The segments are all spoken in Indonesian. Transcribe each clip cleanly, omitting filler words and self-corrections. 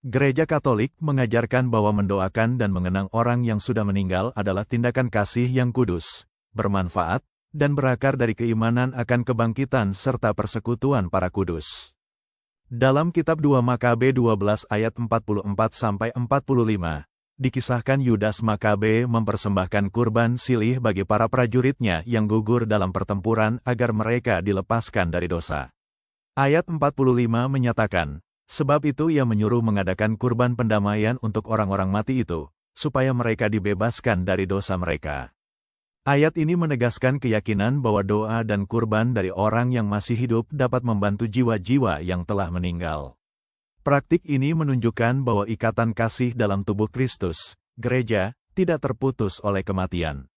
Gereja Katolik mengajarkan bahwa mendoakan dan mengenang orang yang sudah meninggal adalah tindakan kasih yang kudus, bermanfaat, dan berakar dari keimanan akan kebangkitan serta persekutuan para kudus. Dalam kitab 2 Makabe 12 ayat 44-45, dikisahkan Yudas Makabe mempersembahkan kurban silih bagi para prajuritnya yang gugur dalam pertempuran agar mereka dilepaskan dari dosa. Ayat 45 menyatakan, sebab itu ia menyuruh mengadakan kurban pendamaian untuk orang-orang mati itu, supaya mereka dibebaskan dari dosa mereka. Ayat ini menegaskan keyakinan bahwa doa dan kurban dari orang yang masih hidup dapat membantu jiwa-jiwa yang telah meninggal. Praktik ini menunjukkan bahwa ikatan kasih dalam tubuh Kristus, gereja, tidak terputus oleh kematian.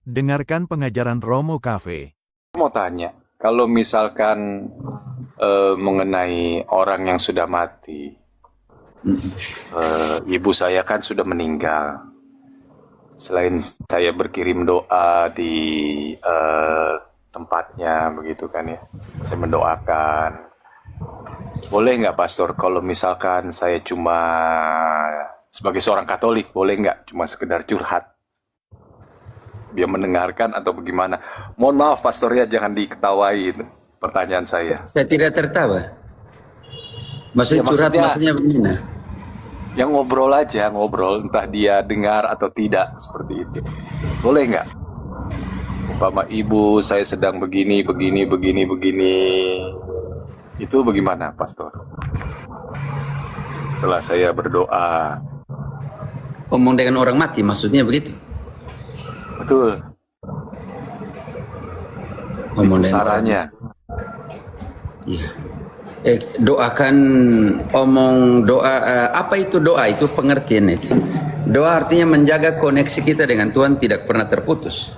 Dengarkan pengajaran Romo Cafe. Mau tanya, kalau misalkan mengenai orang yang sudah mati, ibu saya kan sudah meninggal. Selain saya berkirim doa di tempatnya, begitu kan ya, saya mendoakan. Boleh nggak, Pastor, kalau misalkan saya cuma sebagai seorang Katolik, boleh nggak cuma sekedar curhat? Dia mendengarkan atau bagaimana? Mohon maaf, Pastor, ya, jangan diketawai itu pertanyaan saya. Saya tidak tertawa. Maksudnya Ya, curhat maksudnya begini. Yang ngobrol aja, ngobrol, entah dia dengar atau tidak, seperti itu. Boleh nggak? Umpama ibu saya sedang begini. Itu bagaimana, Pastor? Setelah saya berdoa. Omong dengan orang mati maksudnya begitu? Betul. Omong Itu dengan sarannya. Iya. Doakan, omong doa. Apa itu doa? Itu pengertian itu. Doa artinya menjaga koneksi kita dengan Tuhan tidak pernah terputus.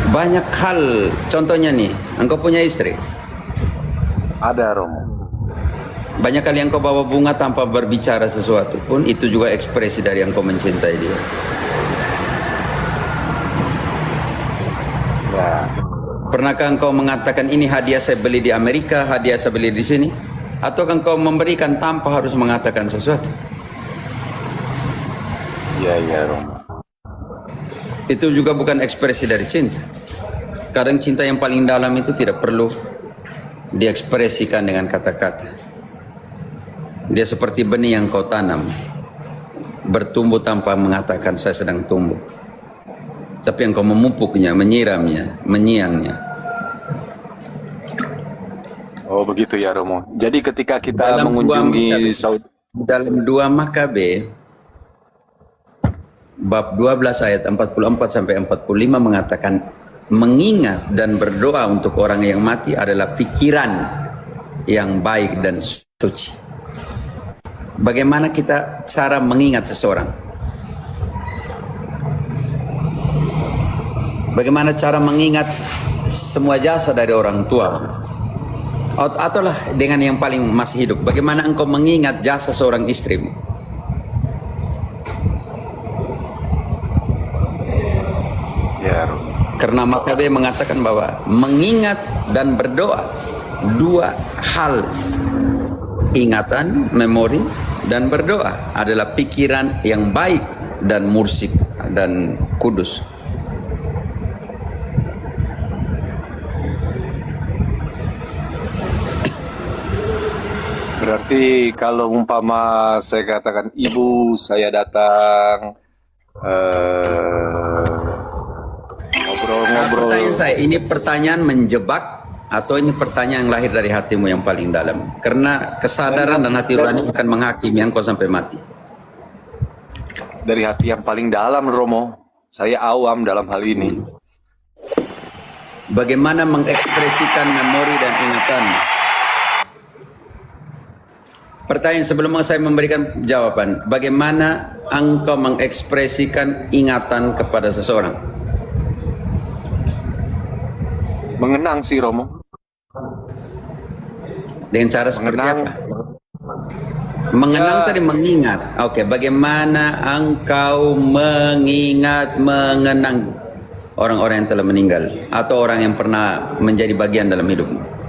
Banyak hal, contohnya nih, engkau punya istri. Ada, Romo. Banyak kali engkau bawa bunga tanpa berbicara sesuatu pun, itu juga ekspresi dari engkau mencintai dia. Ya. Pernahkah engkau mengatakan ini hadiah saya beli di Amerika, hadiah saya beli di sini? Ataukah engkau memberikan tanpa harus mengatakan sesuatu? Iya, Romo. Itu juga bukan ekspresi dari cinta. Kadang cinta yang paling dalam itu tidak perlu diekspresikan dengan kata-kata. Dia seperti benih yang kau tanam, bertumbuh tanpa mengatakan saya sedang tumbuh. Tapi engkau memupuknya, menyiramnya, menyiangnya. Oh, begitu ya, Romo. Jadi ketika kita mengunjungi Saudi, dalam 2 Makabe bab 12 ayat 44 sampai 45 mengatakan mengingat dan berdoa untuk orang yang mati adalah pikiran yang baik dan suci. Bagaimana kita cara mengingat seseorang? Bagaimana cara mengingat semua jasa dari orang tua? Ataulah dengan yang paling masih hidup, bagaimana engkau mengingat jasa seorang istrimu? ya, Karena Makabe mengatakan bahwa mengingat dan berdoa dua hal, ingatan, memori, dan berdoa adalah pikiran yang baik dan mursyid dan kudus. Berarti kalau umpama saya katakan ibu saya datang ngobrol-ngobrol. Pertanyaan saya, ini pertanyaan menjebak atau ini pertanyaan yang lahir dari hatimu yang paling dalam? Karena kesadaran dan hati nurani akan menghakimi engkau sampai mati. Dari hati yang paling dalam, Romo. Saya awam dalam hal ini. Bagaimana mengekspresikan memori dan ingatan? Pertanyaan sebelum saya memberikan jawaban, bagaimana engkau mengekspresikan ingatan kepada seseorang? Mengenang sih, Romo. Dengan cara seperti Mengenang. apa? Mengenang tadi mengingat. Oke, bagaimana engkau mengenang orang-orang yang telah meninggal atau orang yang pernah menjadi bagian dalam hidupmu?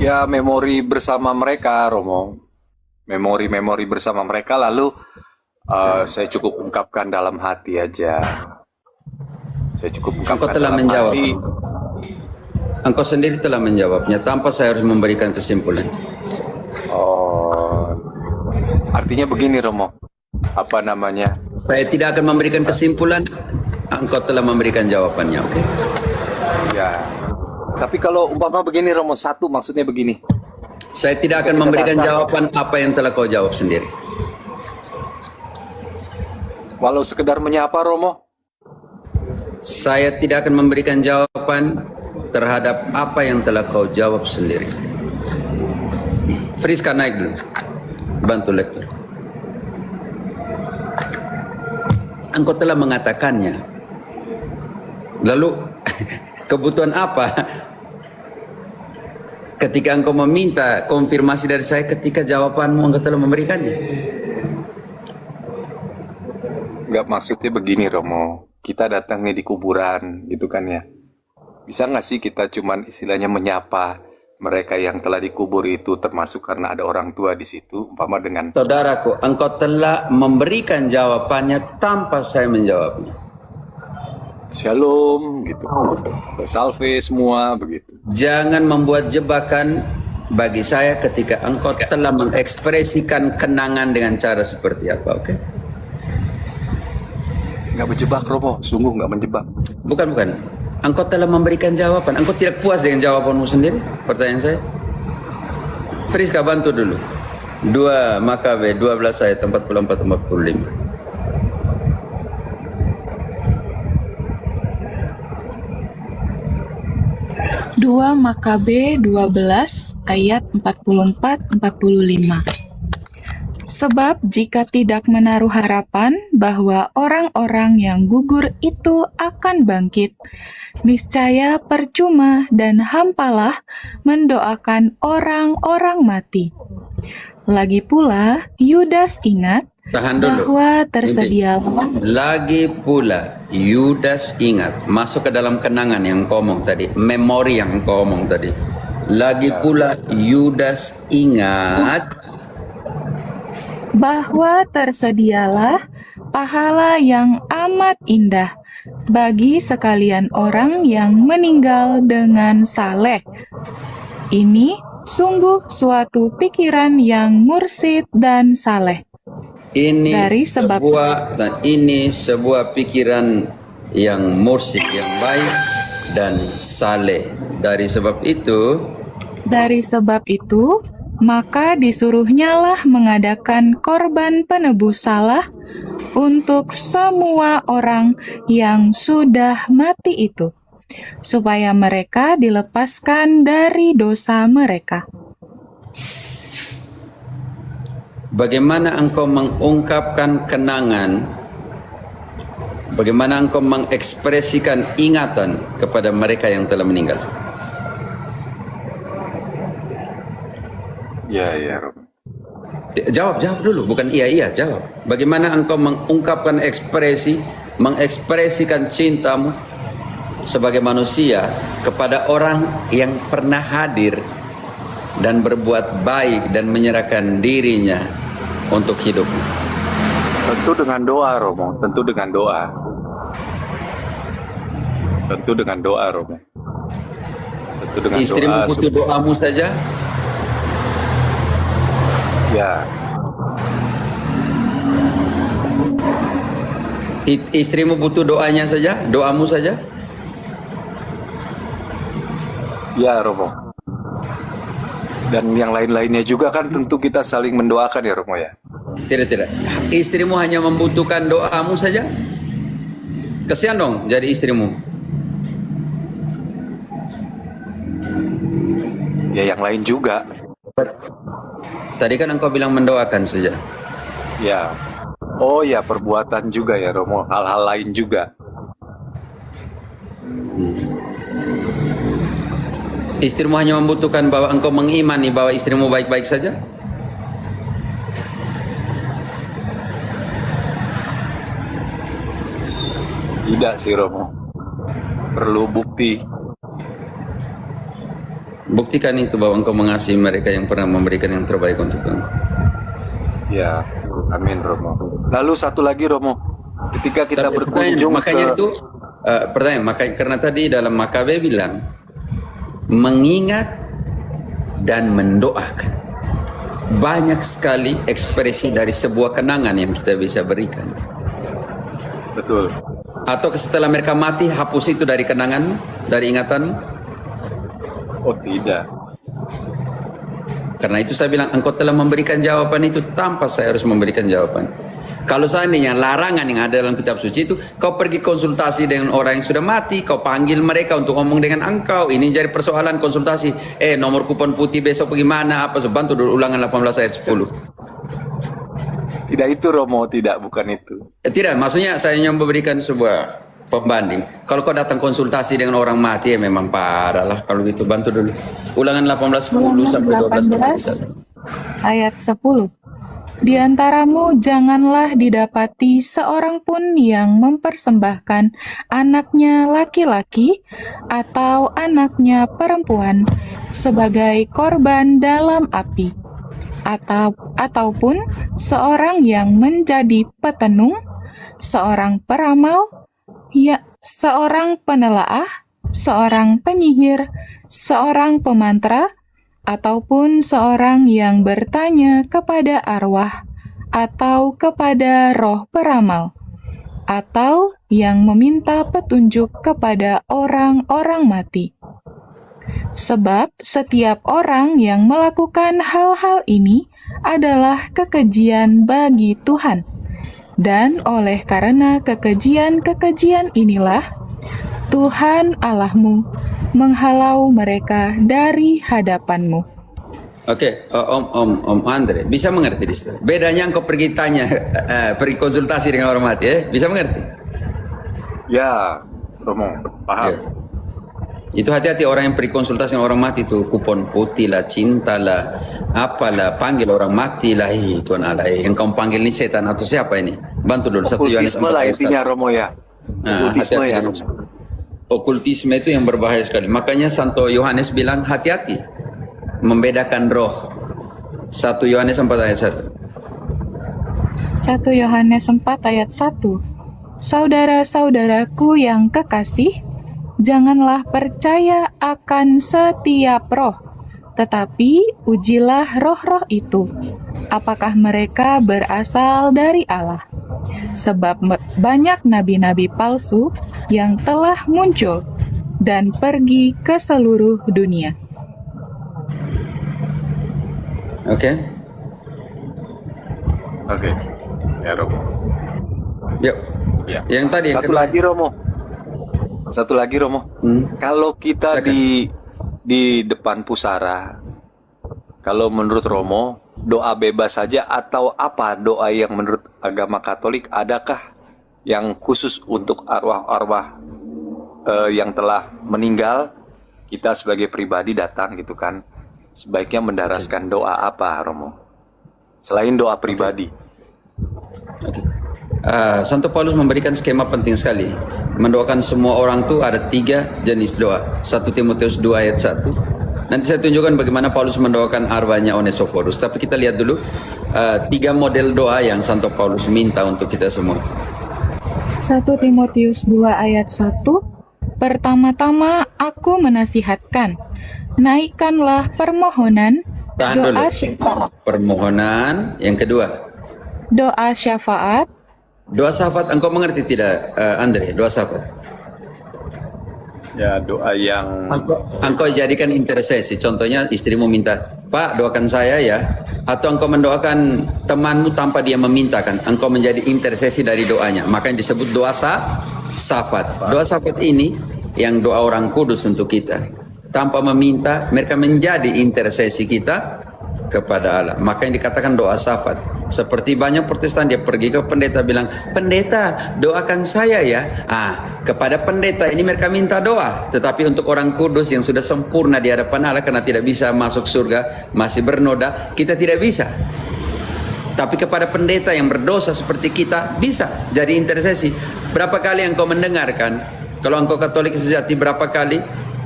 Ya memori bersama mereka, Romo. Memori-memori bersama mereka, lalu saya cukup ungkapkan dalam hati aja. Saya cukup Engkau ungkapkan telah dalam menjawab. hati. Engkau sendiri telah menjawabnya tanpa saya harus memberikan kesimpulan. Oh, artinya begini, Romo. Apa namanya? Saya tidak akan memberikan kesimpulan. Engkau telah memberikan jawabannya, oke? Ya. Tapi kalau umpama begini, Romo, satu maksudnya begini. Saya tidak akan memberikan jawaban apa yang telah kau jawab sendiri. Walau sekedar menyapa, Romo. Saya tidak akan memberikan jawaban terhadap apa yang telah kau jawab sendiri. Friska naik dulu. Bantu lektor. Engkau telah mengatakannya. Lalu kebutuhan apa ketika engkau meminta konfirmasi dari saya ketika jawabanmu engkau telah memberikannya? Nggak, maksudnya begini, Romo. Kita datang nih di kuburan, gitu kan ya. Bisa nggak sih kita cuman istilahnya menyapa mereka yang telah dikubur itu, termasuk karena ada orang tua di situ, umpama dengan... Saudaraku, engkau telah memberikan jawabannya tanpa saya menjawabnya. Shalom, gitu. Salve semua, begitu. Jangan membuat jebakan bagi saya ketika engkau telah mengekspresikan kenangan dengan cara seperti apa, oke? Nggak menjebak, Romo. Sungguh nggak menjebak. Bukan. Engkau telah memberikan jawaban. Engkau tidak puas dengan jawabanmu sendiri? Pertanyaan saya. Friska bantu dulu. 2 Makabe 12 ayat 44-45. 2 Makabe 12 ayat 44-45. Sebab jika tidak menaruh harapan bahwa orang-orang yang gugur itu akan bangkit, niscaya percuma dan hampalah mendoakan orang-orang mati. Lagi pula, Yudas ingat Tahan dulu. bahwa tersedialah Lagi pula, Yudas ingat. Masuk ke dalam kenangan yang kau omong tadi. Memori yang kau omong tadi. Lagi pula, Yudas ingat. bahwa tersedialah pahala yang amat indah bagi sekalian orang yang meninggal dengan saleh. Ini sungguh suatu pikiran yang mursyid dan saleh. Ini Dari sebab- sebuah pikiran yang mursyid, yang baik dan saleh. Dari sebab itu, maka disuruhnyalah mengadakan korban penebus salah untuk semua orang yang sudah mati itu, supaya mereka dilepaskan dari dosa mereka. bagaimana engkau mengungkapkan kenangan, bagaimana engkau mengekspresikan ingatan kepada mereka yang telah meninggal? Ya, Romo. Jawab dulu, bukan iya, jawab. Bagaimana engkau mengungkapkan mengekspresikan cintamu sebagai manusia kepada orang yang pernah hadir dan berbuat baik dan menyerahkan dirinya untuk hidupmu? Tentu dengan doa, Romo. Tentu dengan doa, Romo. Tentu dengan Istrimu doa. butuh doamu saja? Ya, Istrimu butuh doanya saja? Doamu saja? ya, Romo. Dan yang lain-lainnya juga kan tentu kita saling mendoakan ya, Romo ya. Tidak. Istrimu hanya membutuhkan doamu saja? Kesian dong jadi istrimu. Ya, yang lain juga. Tadi kan engkau bilang mendoakan saja. Ya. Oh ya, perbuatan juga ya, Romo. Hal-hal lain juga. Istrimu hanya membutuhkan bahwa engkau mengimani bahwa istrimu baik-baik saja? Tidak sih, Romo. Perlu bukti. Buktikan itu bahwa engkau mengasihi mereka yang pernah memberikan yang terbaik untuk engkau. Ya, amin Romo. Lalu satu lagi Romo, ketika kita berkunjung makanya itu pertanyaan, makanya karena tadi dalam Makabe bilang mengingat dan mendoakan. Banyak sekali ekspresi dari sebuah kenangan yang kita bisa berikan. betul. Atau setelah mereka mati hapus itu dari kenangan, dari ingatan. Oh tidak. Karena itu saya bilang engkau telah memberikan jawaban itu tanpa saya harus memberikan jawaban. Kalau seandainya larangan yang ada dalam kitab suci itu, kau pergi konsultasi dengan orang yang sudah mati, kau panggil mereka untuk ngomong dengan engkau, ini jadi persoalan konsultasi. Nomor kupon putih besok bagaimana, apa, bantu dulu ulangan 18 ayat 10. Tidak itu Romo, tidak, bukan itu. Tidak, maksudnya saya hanya memberikan sebuah pembanding. Kalau kau datang konsultasi dengan orang mati, ya memang parah lah. Kalau gitu bantu dulu. Ulangan 18:10 sampai 12. 18 ayat 10. Di antaramu janganlah didapati seorang pun yang mempersembahkan anaknya laki-laki atau anaknya perempuan sebagai korban dalam api, ataupun seorang yang menjadi petenung, seorang peramal, seorang penelaah, seorang penyihir, seorang pemantra, ataupun seorang yang bertanya kepada arwah atau kepada roh peramal, atau yang meminta petunjuk kepada orang-orang mati. Sebab setiap orang yang melakukan hal-hal ini adalah kekejian bagi Tuhan. Dan oleh karena kekejian-kekejian inilah Tuhan Allahmu menghalau mereka dari hadapanmu. Oke, Om Andre, bisa mengerti di situ? Bedanya engkau pergi tanya, pergi konsultasi dengan orang mati, bisa mengerti? Ya, Romo, paham. Ya. Itu hati-hati orang yang pergi konsultasi dengan orang mati itu, kupon putih lah, cinta lah, apalah, panggil orang mati lah, Tuhan Allah, yang kau panggil ini setan atau siapa ini? Bantu dulu, 1 Yohanes 4 lah ayat 1. intinya Romo ya. Okultisme ya. Okultisme itu yang berbahaya sekali. Makanya Santo Yohanes bilang hati-hati membedakan roh. 1 Yohanes 4 ayat 1. 1 Yohanes 4 ayat 1. Saudara-saudaraku yang kekasih, janganlah percaya akan setiap roh, tetapi ujilah roh-roh itu, apakah mereka berasal dari Allah. Sebab banyak nabi-nabi palsu yang telah muncul dan pergi ke seluruh dunia. Oke. Ya Romo. Yuk. Ya. Yang tadi yang Satu lagi Romo. Kalau kita di depan pusara, kalau menurut Romo, doa bebas saja atau apa doa yang menurut agama Katolik, adakah yang khusus untuk arwah-arwah yang telah meninggal? Kita sebagai pribadi datang gitu kan, sebaiknya mendaraskan doa apa Romo? Selain doa pribadi. Santo Paulus memberikan skema penting sekali. Mendoakan semua orang tuh ada 3 jenis doa. 1 Timotius 2 ayat 1. Nanti saya tunjukkan bagaimana Paulus mendoakan arwahnya Onesiphorus. Tapi kita lihat dulu 3 model doa yang Santo Paulus minta untuk kita semua. 1 Timotius 2 ayat 1. Pertama-tama aku menasihatkan, naikkanlah permohonan, Tahan dulu. Permohonan. Yang kedua, doa syafaat. doa syafaat. Engkau mengerti tidak, Andre? Doa syafaat. Ya, doa yang Engkau jadikan intercesi. Contohnya istrimu minta, Pak doakan saya ya. Atau engkau mendoakan temanmu tanpa dia memintakan. Engkau menjadi intercesi dari doanya. Makanya disebut doa syafaat. Doa syafaat ini yang doa orang kudus untuk kita. Tanpa meminta, mereka menjadi intercesi kita kepada Allah. Makanya dikatakan doa syafaat. Seperti banyak Protestan, dia pergi ke pendeta bilang, pendeta doakan saya ya. Kepada pendeta ini mereka minta doa. Tetapi untuk orang kudus yang sudah sempurna di hadapan Allah, karena tidak bisa masuk surga, masih bernoda, kita tidak bisa. Tapi kepada pendeta yang berdosa seperti kita, bisa jadi intercesi. Berapa kali engkau mendengarkan, kalau engkau Katolik sejati, berapa kali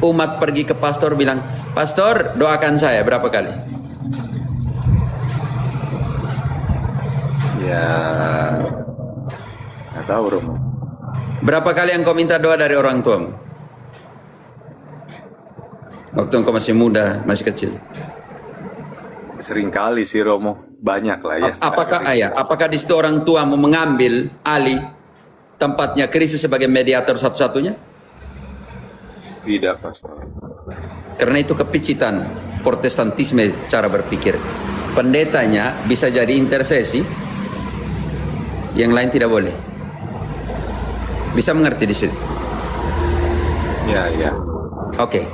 umat pergi ke pastor bilang, "Pastor, doakan saya." Berapa kali? Ya, nggak tahu Romo. Berapa kali engkau minta doa dari orang tuamu? Waktu engkau masih muda, masih kecil. Sering kali sih Romo, banyak lah ya. Apakah di situ orang tuamu mengambil alih tempatnya Kristus sebagai mediator satu-satunya? Tidak, Pastor. Karena itu kepicitan Protestantisme cara berpikir. Pendetanya bisa jadi intercesi, yang lain tidak boleh. Bisa mengerti di situ? Ya, ya. Oke.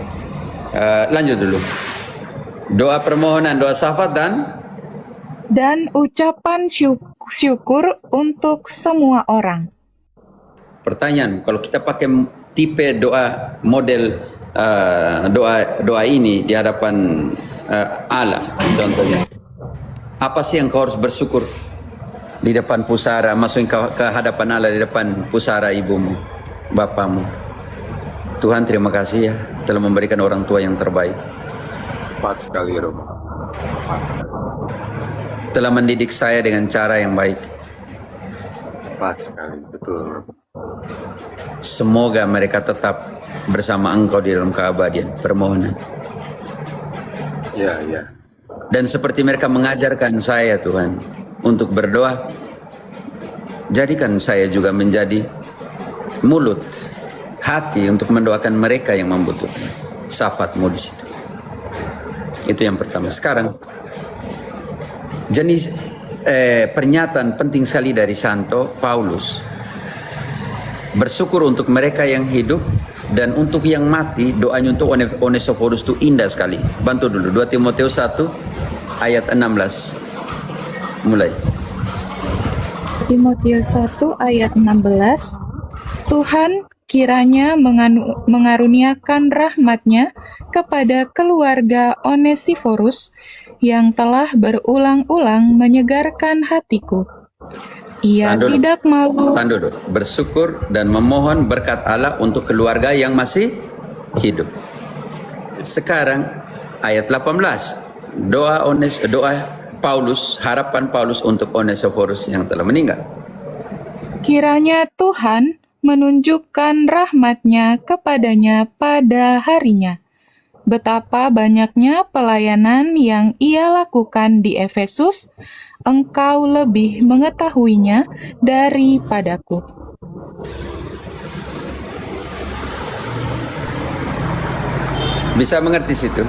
Lanjut dulu. Doa permohonan, doa syafaat dan ucapan syukur untuk semua orang. pertanyaan, kalau kita pakai tipe doa model doa ini di hadapan Allah, contohnya, apa sih yang kau harus bersyukur di depan pusara, masukin ke hadapan Allah, di depan pusara ibumu, bapamu? Tuhan, terima kasih ya telah memberikan orang tua yang terbaik. Tepat sekali, Romo. Tepat sekali. Telah mendidik saya dengan cara yang baik. Tepat sekali, betul. Semoga mereka tetap bersama Engkau di dalam keabadian. Permohonan. Ya, ya. Dan seperti mereka mengajarkan saya, Tuhan, untuk berdoa, jadikan saya juga menjadi mulut, hati untuk mendoakan mereka yang membutuhkan. Syafaat-Mu di situ. Itu yang pertama. Sekarang, jenis pernyataan penting sekali dari Santo Paulus. Bersyukur untuk mereka yang hidup dan untuk yang mati. Doanya untuk Onesiphorus itu indah sekali. Bantu dulu 2 Timotius 1 ayat 16. Mulai. Timotius 1 ayat 16. Tuhan kiranya mengaruniakan rahmat-Nya kepada keluarga Onesiphorus yang telah berulang-ulang menyegarkan hatiku. Ia tidak malu. Bersyukur dan memohon berkat Allah untuk keluarga yang masih hidup. Sekarang ayat 18. Doa Paulus, harapan Paulus untuk Onesiphorus yang telah meninggal. Kiranya Tuhan menunjukkan rahmat-Nya kepadanya pada harinya. Betapa banyaknya pelayanan yang ia lakukan di Efesus, engkau lebih mengetahuinya daripadaku. Bisa mengerti situ?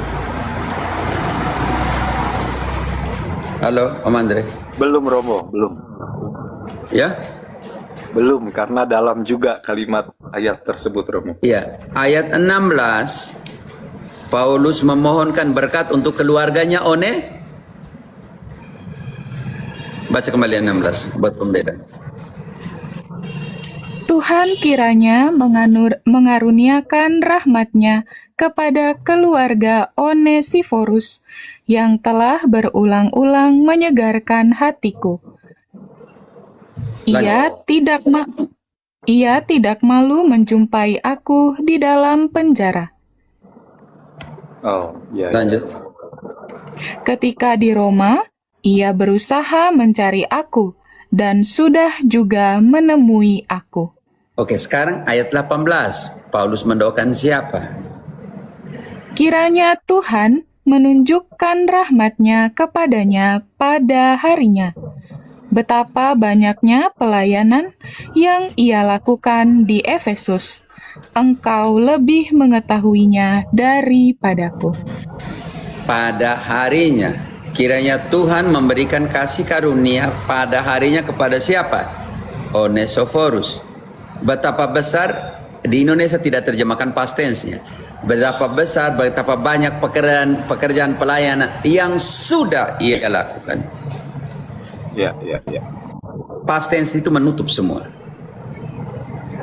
Halo, Om Andre. Belum, Romo, belum. Ya? Belum, karena dalam juga kalimat ayat tersebut, Romo. Iya, ayat 16, Paulus memohonkan berkat untuk keluarganya Baca kembali 16, buat pembeda. Tuhan kiranya mengaruniakan rahmat-Nya kepada keluarga Onesiphorus yang telah berulang-ulang menyegarkan hatiku. Ia tidak malu menjumpai aku di dalam penjara. Oh, ya. Lanjut. Ketika di Roma, ia berusaha mencari aku dan sudah juga menemui aku. Oke, sekarang ayat 18. Paulus mendoakan siapa? Kiranya Tuhan menunjukkan rahmat-Nya kepadanya pada harinya. Betapa banyaknya pelayanan yang ia lakukan di Efesus. Engkau lebih mengetahuinya daripadaku. Pada harinya. Kiranya Tuhan memberikan kasih karunia pada harinya kepada siapa? Onesiphorus. Betapa besar, di Indonesia tidak terjemahkan past tense-nya. Betapa besar, betapa banyak pekerjaan pelayanan yang sudah ia lakukan. Ya, ya, ya. Past tense itu menutup semua.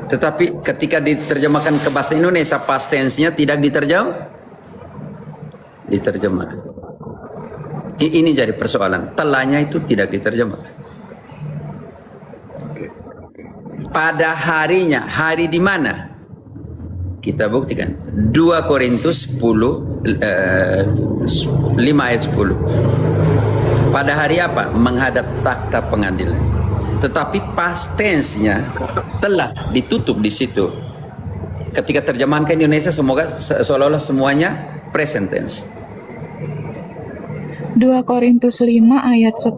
Tetapi ketika diterjemahkan ke bahasa Indonesia, past tense-nya tidak diterjemahkan. Ini jadi persoalan. Telahnya itu tidak diterjemahkan. Pada harinya, hari di mana? Kita buktikan. 2 Korintus 10, 5 ayat 10. Pada hari apa? Menghadap takhta pengadilan. Tetapi past tense-nya telah ditutup di situ. Ketika terjemahan ke Indonesia seolah-olah semuanya present tense. 2 Korintus 5 ayat 10.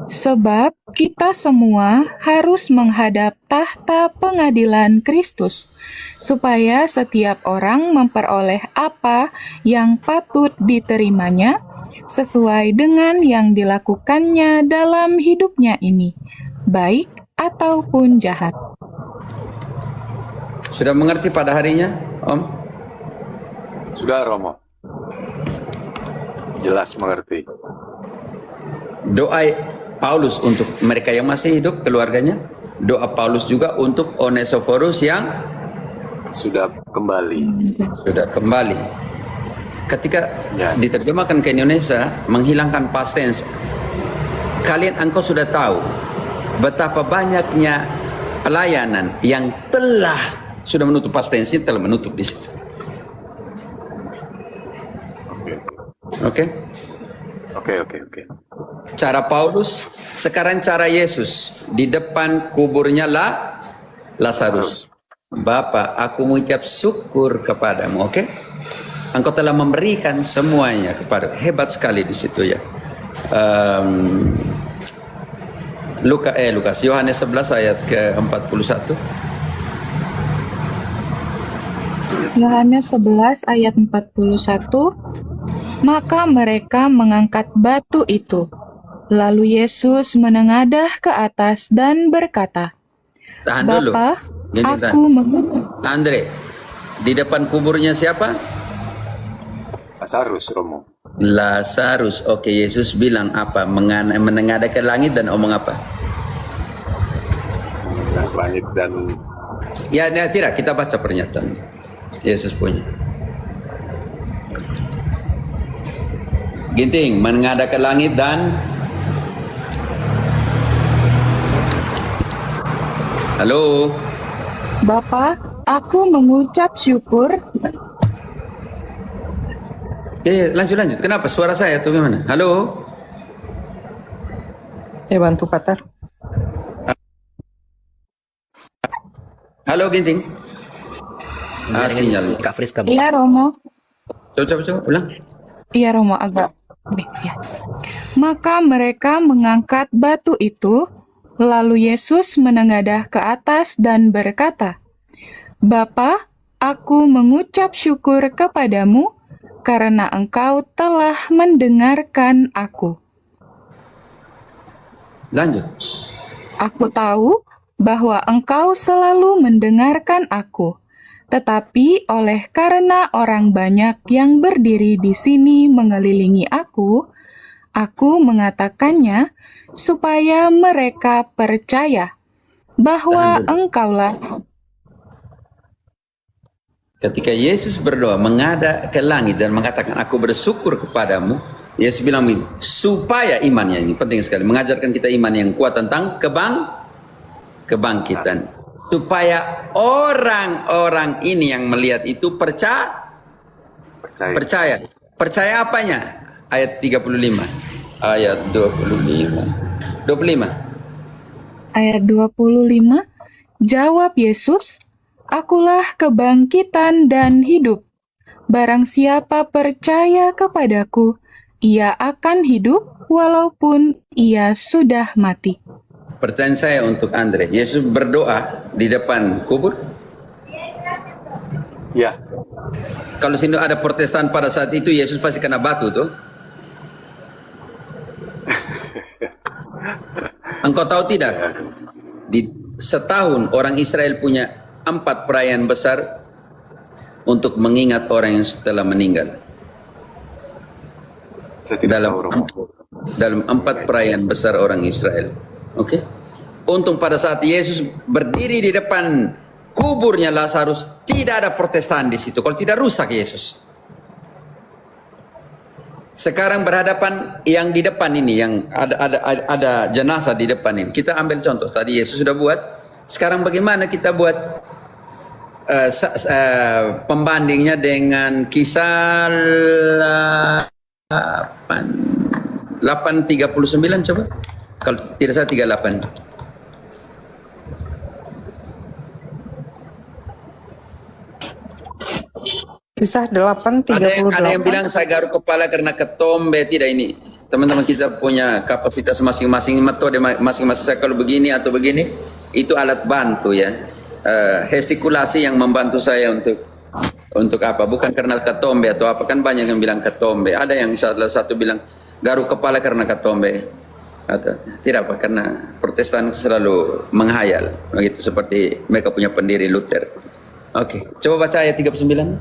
Sebab kita semua harus menghadap tahta pengadilan Kristus, supaya setiap orang memperoleh apa yang patut diterimanya, sesuai dengan yang dilakukannya dalam hidupnya ini, baik ataupun jahat. Sudah mengerti pada harinya, Om? Sudah, Romo. Jelas mengerti. Doa Paulus untuk mereka yang masih hidup, keluarganya. Doa Paulus juga untuk Onesiphorus yang Sudah kembali. Ketika Ya. diterjemahkan ke Indonesia, menghilangkan past tense. Engkau sudah tahu betapa banyaknya pelayanan yang sudah menutup past tense, telah menutup di situ. Oke? Oke. Cara Paulus, sekarang cara Yesus di depan kuburnya Lazarus. Bapa, aku mengucap syukur kepadamu, oke? Engkau telah memberikan semuanya kepada. Hebat sekali di situ ya. Lukas, Yohanes 11 ayat ke-41. Yohanes 11 ayat 41. Maka mereka mengangkat batu itu. Lalu Yesus menengadah ke atas dan berkata, Tahan dulu. Bapa, Gini, aku Andre, di depan kuburnya siapa? Lazarus, Romo. Lazarus. Oke, Yesus bilang apa? Menengadah ke langit dan omong apa? Langit dan Ya, tidak, kita baca pernyataan Yesus punya. Ginting, menengadah ke langit dan halo. Bapa, aku mengucap syukur. Lanjut. Kenapa suara saya tuh gimana? Halo. Saya bantu Patar. Halo Ginting. Sinyal. Kak Friska, Bu. Iya, Romo. Coba ulang. Iya, Romo, agak. Ya. Maka mereka mengangkat batu itu, lalu Yesus menengadah ke atas dan berkata, Bapa, aku mengucap syukur kepadamu, karena engkau telah mendengarkan aku. Lanjut. Aku tahu bahwa engkau selalu mendengarkan aku, tetapi oleh karena orang banyak yang berdiri di sini mengelilingi aku mengatakannya supaya mereka percaya bahwa engkaulah. Ketika Yesus berdoa menghadap ke langit dan mengatakan aku bersyukur kepadamu, Yesus bilang begini, supaya imannya ini penting sekali, mengajarkan kita iman yang kuat tentang kebangkitan. Supaya orang-orang ini yang melihat itu percaya. Percaya apanya? Ayat 35. Ayat 25. Ayat 25, jawab Yesus, akulah kebangkitan dan hidup. Barang siapa percaya kepadaku, ia akan hidup walaupun ia sudah mati. Pertanyaan saya untuk Andre, Yesus berdoa di depan kubur? ya, Kalau sini ada Protestan pada saat itu, Yesus pasti kena batu tuh. Engkau tahu tidak? Di setahun orang Israel punya 4 perayaan besar untuk mengingat orang yang telah meninggal. saya tidak tahu, Romo. Dalam 4 perayaan besar orang Israel. Oke? Untung pada saat Yesus berdiri di depan kuburnya Lazarus, tidak ada Protestan di situ. Kalau tidak rusak Yesus. Sekarang berhadapan yang di depan ini, yang ada jenazah di depan ini. Kita ambil contoh. Tadi Yesus sudah buat. Sekarang bagaimana kita buat? pembandingnya dengan Kisah 8:39 coba. Kalau tidak salah 38. Kisah 8:38. Ada yang bilang saya garuk kepala karena ketombe. Tidak, ini teman-teman kita punya kapasitas masing-masing, metode masing-masing. Saya kalau begini atau begini itu alat bantu ya. Gestikulasi yang membantu saya untuk apa? Bukan karena ketombe atau apa, kan banyak yang bilang ketombe. Ada yang salah satu bilang garuk kepala karena ketombe. Atau tidak apa, karena Protestan selalu menghayal begitu, seperti mereka punya pendiri Luther. Oke, coba baca ayat 39.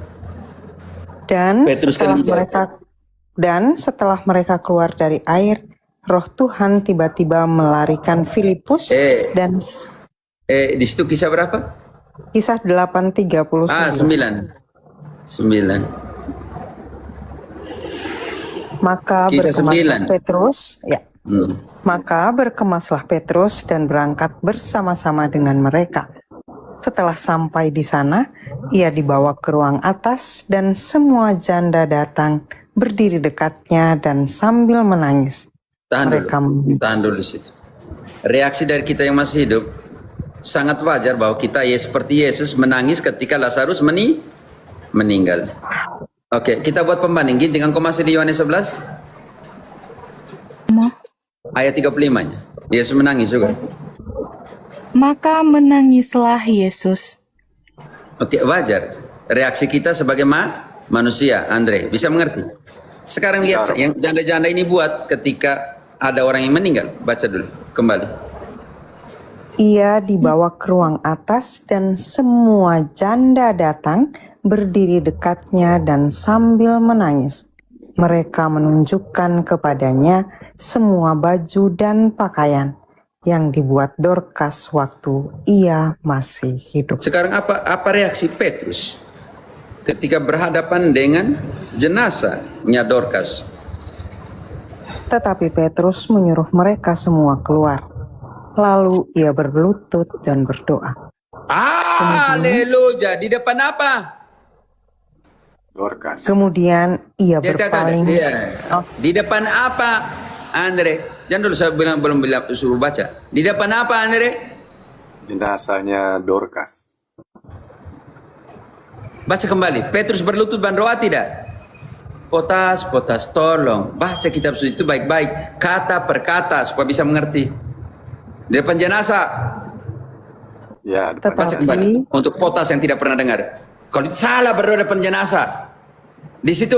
Setelah mereka keluar dari air, Roh Tuhan tiba-tiba melarikan Filipus dan di situ kisah berapa? Kisah 8:39. 9. Maka Kisah berkemaslah 9. Petrus, Maka berkemaslah Petrus dan berangkat bersama-sama dengan mereka. Setelah sampai di sana, ia dibawa ke ruang atas dan semua janda datang berdiri dekatnya dan sambil menangis. Tahan dulu di situ. Reaksi dari kita yang masih hidup sangat wajar bahwa kita seperti Yesus menangis ketika Lazarus meninggal. Oke, kita buat pembanding. Ginting, engkau masih di Yohanes 11? Ayat 35-nya. Yesus menangis juga. Maka menangislah Yesus. Oke, wajar. Reaksi kita sebagai manusia, Andre. Bisa mengerti? Sekarang lihat yang janda-janda ini buat ketika ada orang yang meninggal. Baca dulu, kembali. Ia dibawa ke ruang atas dan semua janda datang berdiri dekatnya dan sambil menangis. Mereka menunjukkan kepadanya semua baju dan pakaian yang dibuat Dorcas waktu ia masih hidup. Sekarang apa reaksi Petrus ketika berhadapan dengan jenazahnya Dorcas? Tetapi Petrus menyuruh mereka semua keluar. Lalu ia berlutut dan berdoa. Haleluya! Di depan apa? Dorcas. Kemudian ia berpaling. Di depan apa, Andre? Jangan dulu, saya belum suruh baca. Di depan apa, Andre? Jenazahnya Dorcas. Baca kembali. Petrus berlutut dan berdoa tidak? Potas, tolong. Baca kitab suci itu baik-baik. Kata per kata supaya bisa mengerti. Di depan jenazah. Ya, Baca kembali. Untuk potas yang tidak pernah dengar. Kalau salah berdoa depan jenazah. Di situ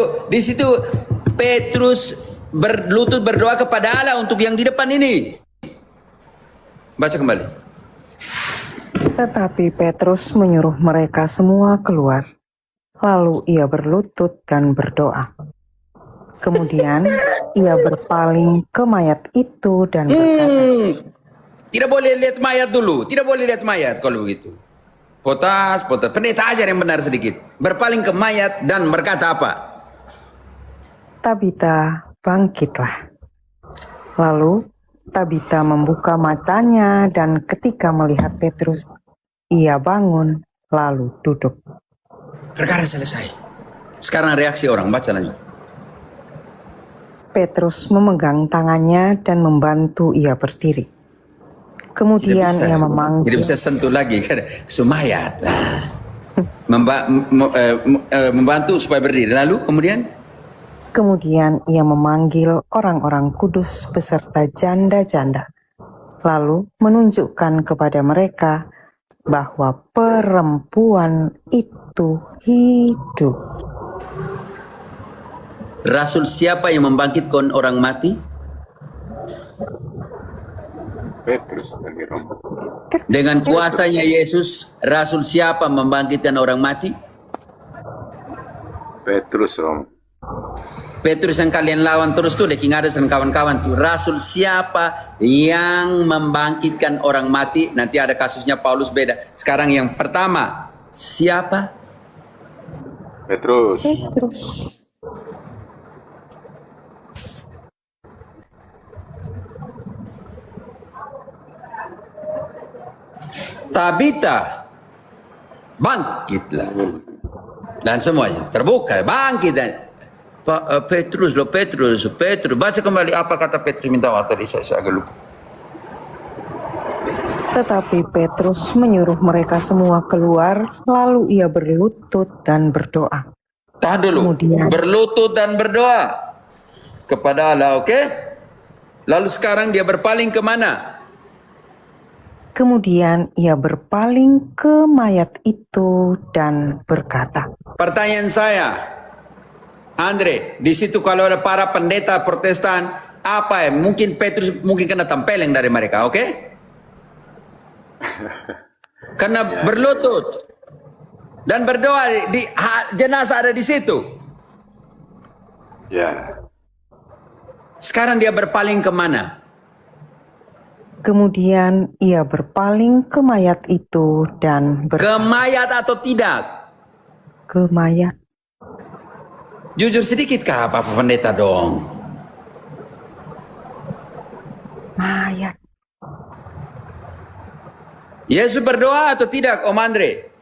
Petrus berlutut berdoa kepada Allah untuk yang di depan ini. Baca kembali. Tetapi Petrus menyuruh mereka semua keluar. Lalu ia berlutut dan berdoa. Kemudian ia berpaling ke mayat itu dan berkata, tidak boleh lihat mayat dulu. Tidak boleh lihat mayat kalau begitu. Potas. Pendeta ajar yang benar sedikit. Berpaling ke mayat dan berkata apa? Tabita, bangkitlah. Lalu Tabita membuka matanya dan ketika melihat Petrus, ia bangun lalu duduk. Perkara selesai. Sekarang reaksi orang. Baca lanjut. Petrus memegang tangannya dan membantu ia berdiri. Kemudian ia memanggil. Tidak bisa sentuh lagi kan? Sumayat. Membantu supaya berdiri. Lalu kemudian ia memanggil orang-orang kudus beserta janda-janda. Lalu menunjukkan kepada mereka bahwa perempuan itu hidup. Rasul siapa yang membangkitkan orang mati? Petrus dari Roma. Dengan kuasanya Yesus, Rasul siapa membangkitkan orang mati? Petrus, Om. Petrus yang kalian lawan terus tuh, Deking Ades dan kawan-kawan tuh. Rasul siapa yang membangkitkan orang mati? Nanti ada kasusnya Paulus beda. Sekarang yang pertama, siapa? Petrus. Tabita. Bangkitlah. Dan semuanya terbuka, bangkit. Dan Pak Petrus, baca kembali apa kata Petrus minta maaf tadi, saya agak lupa. Tetapi Petrus menyuruh mereka semua keluar, lalu ia berlutut dan berdoa. Tahan dulu. Kemudian- Berlutut dan berdoa kepada Allah, oke? Lalu sekarang dia berpaling kemana? Kemudian ia berpaling ke mayat itu dan berkata, Pertanyaan saya, Andre, di situ kalau ada para pendeta Protestan, apa ya? Mungkin Petrus mungkin kena tempeleng dari mereka, oke? Karena berlutut dan berdoa di jenazah ada di situ. Ya. Sekarang dia berpaling kemana? kemudian ia berpaling ke mayat itu dan Ke mayat atau tidak? ke mayat. Jujur sedikit kah Pak Pendeta dong? Mayat. Yesus berdoa atau tidak, Om Andre?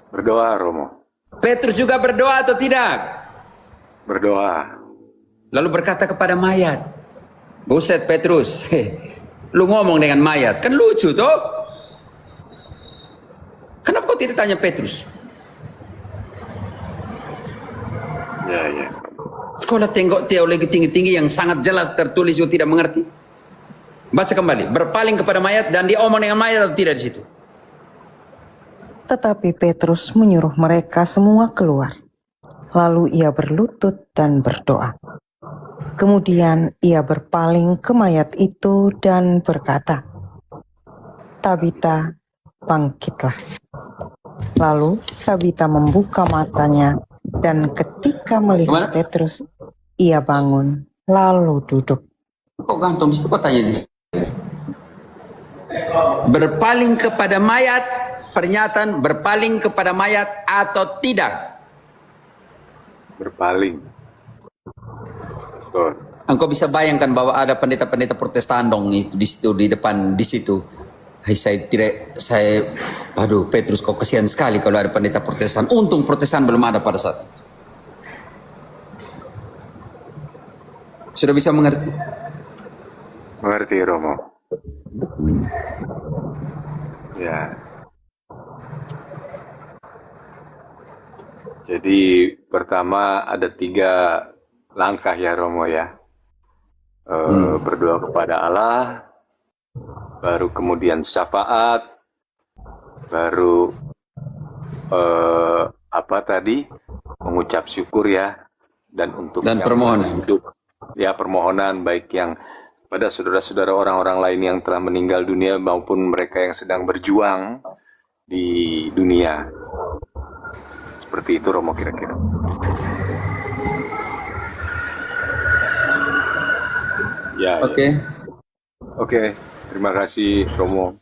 Berdoa, Romo. Petrus juga berdoa atau tidak? Berdoa. Lalu berkata kepada mayat, buset Petrus, lu ngomong dengan mayat, kan lucu toh? Kenapa kau tidak tanya Petrus? Ya. Sekolah tengok teologi tinggi-tinggi yang sangat jelas tertulis juga tidak mengerti. Baca kembali, berpaling kepada mayat dan dia omong dengan mayat atau tidak di situ? Tetapi Petrus menyuruh mereka semua keluar. Lalu ia berlutut dan berdoa. Kemudian ia berpaling ke mayat itu dan berkata, Tabita, bangkitlah. Lalu Tabita membuka matanya dan ketika melihat Gimana? Petrus, ia bangun lalu duduk. Kok gantung di situ, kok tanya di situ? Berpaling kepada mayat, pernyataan berpaling kepada mayat atau tidak? Berpaling. Pastor. Engkau bisa bayangkan bahwa ada pendeta-pendeta Protestan dong itu di situ di depan di situ. Hai aduh Petrus kau kasihan sekali kalau ada pendeta Protestan. Untung Protestan belum ada pada saat itu. Sudah bisa mengerti? Mengerti, Romo. Ya. Jadi pertama ada 3 langkah ya Romo ya. Berdoa kepada Allah, baru kemudian syafaat, baru mengucap syukur ya, dan untuk Dan yang permohonan. masih hidup ya, permohonan baik yang pada saudara-saudara orang-orang lain yang telah meninggal dunia maupun mereka yang sedang berjuang di dunia. Seperti itu Romo kira-kira. Ya. Oke. Oke, terima kasih Romo.